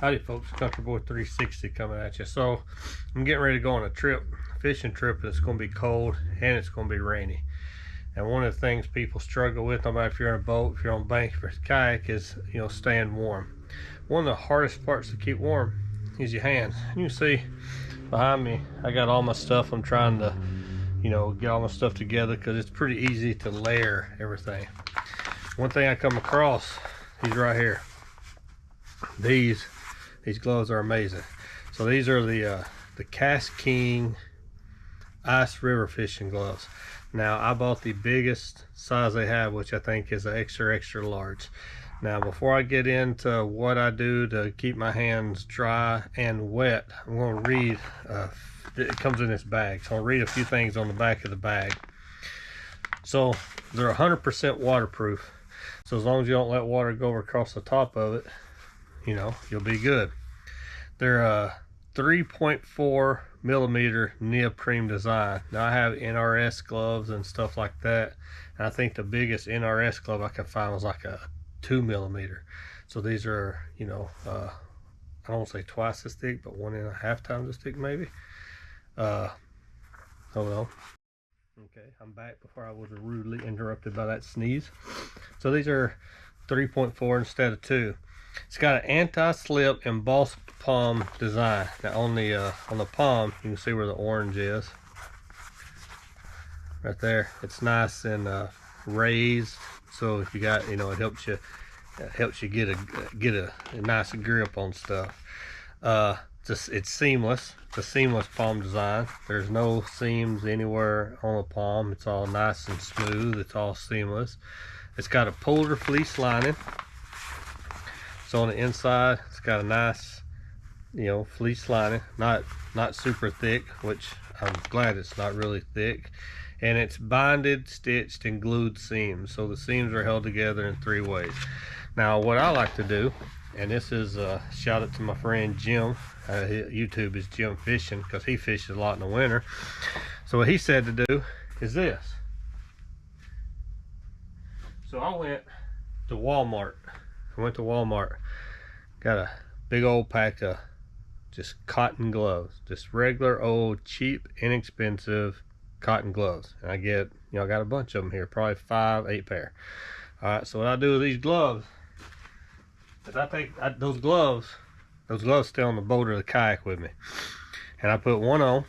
Howdy folks, Country Boy 360 coming at you. So I'm getting ready to go on a trip, fishing trip, and it's going to be cold and it's going to be rainy. And one of the things people struggle with, no matter if you're in a boat, if you're on a bank, if you're a kayak, is staying warm. One of the hardest parts to keep warm is your hands. You can see behind me, I got all my stuff. I'm trying to get all my stuff together because it's pretty easy to layer everything. One thing I come across, these right here. These gloves are amazing. So these are the KastKing IceRiver fishing gloves. Now I bought the biggest size they have, which I think is an extra large. Now before I get into what I do to keep my hands dry and wet, I'm going to read, it comes in this bag, so I'll read a few things on the back of the bag. So they're 100% waterproof, so as long as you don't let water go across the top of it, you'll be good. They're a 3.4 millimeter neoprene design. Now I have NRS gloves and stuff like that, and I think the biggest NRS glove I could find was like a 2 millimeter. So these are, I don't want to say twice as thick, but 1.5 times as thick maybe. Hold on. Okay, I'm back before I was rudely interrupted by that sneeze. So these are 3.4 instead of 2. It's got an anti-slip embossed palm design. Now on the palm, you can see where the orange is. Right there. It's nice and raised, so if you got, it helps you get a nice grip on stuff. It's seamless. It's a seamless palm design. There's no seams anywhere on the palm. It's all nice and smooth. It's all seamless. It's got a polar fleece lining. So on the inside, it's got a nice, fleece lining, not super thick, which I'm glad it's not really thick. And it's binded, stitched, and glued seams. So the seams are held together in 3 ways. Now, what I like to do, and this is a shout out to my friend Jim. YouTube is Jim Fishing, because he fishes a lot in the winter. So what he said to do is this. So I went to Walmart. Got a big old pack of just cotton gloves, just regular old cheap inexpensive cotton gloves, and I get, I got a bunch of them here, probably 5-8 pair. All right, so what I do with these gloves is I take those gloves stay on the boat or the kayak with me, and I put one on.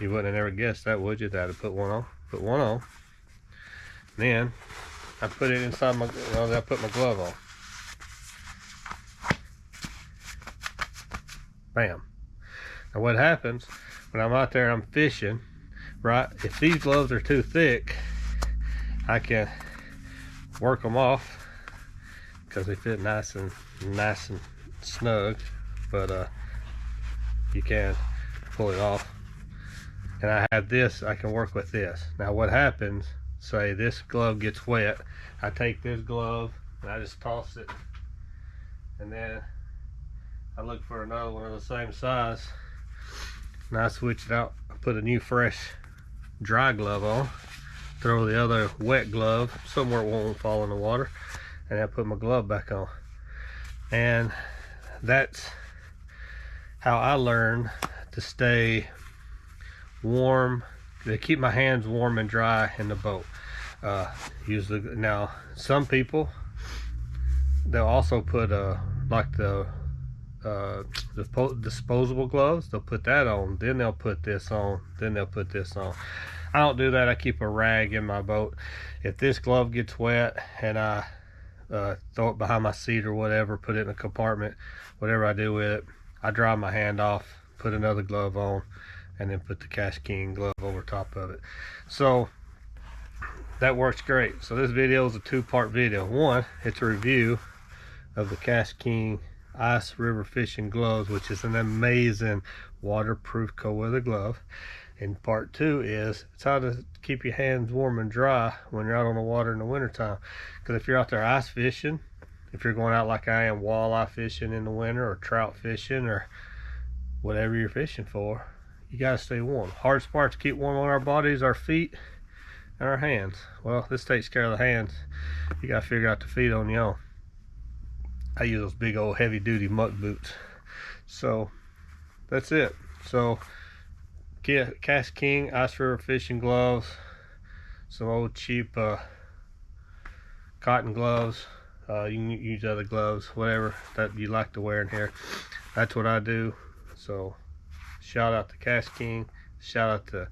You wouldn't have never guessed that, would you, that I put one on, then I put it inside my, I put my glove on. Bam. Now what happens when I'm out there and I'm fishing, right? If these gloves are too thick, I can work them off because they fit nice and snug, but you can pull it off. And I have this, I can work with this. Now what happens, say this glove gets wet, I take this glove and I just toss it, and then I look for another one of the same size, and I switch it out. I put a new fresh dry glove on, throw the other wet glove somewhere it won't fall in the water, and I put my glove back on. And that's how I learn to stay warm, to keep my hands warm and dry in the boat. Now some people, they'll also put like the disposable gloves. They'll put that on, then they'll put this on, then they'll put this on. I don't do that. I keep a rag in my boat. If this glove gets wet and I throw it behind my seat or whatever, put it in a compartment, whatever I do with it, I dry my hand off, put another glove on, and then put the KastKing glove over top of it. So that works great. So this video is a 2-part video. One, it's a review of the KastKing IceRiver fishing gloves, which is an amazing waterproof cold weather glove. And part 2 is it's how to keep your hands warm and dry when you're out on the water in the wintertime. Because if you're out there ice fishing, if you're going out like I am walleye fishing in the winter, or trout fishing, or whatever you're fishing for, you got to stay warm. Hardest part to keep warm on our bodies, our feet, and our hands. Well, this takes care of the hands. You got to figure out the feet on your own. I use those big old heavy duty muck boots. So that's it. So get KastKing IceRiver fishing gloves, some old cheap cotton gloves. You can use other gloves, whatever that you like to wear in here. That's what I do. So shout out to KastKing, shout out to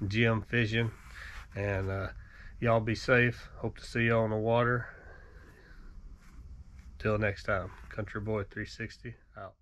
Jim Fishing, and y'all be safe. Hope to see y'all on the water. Till next time, Country Boy 360 out.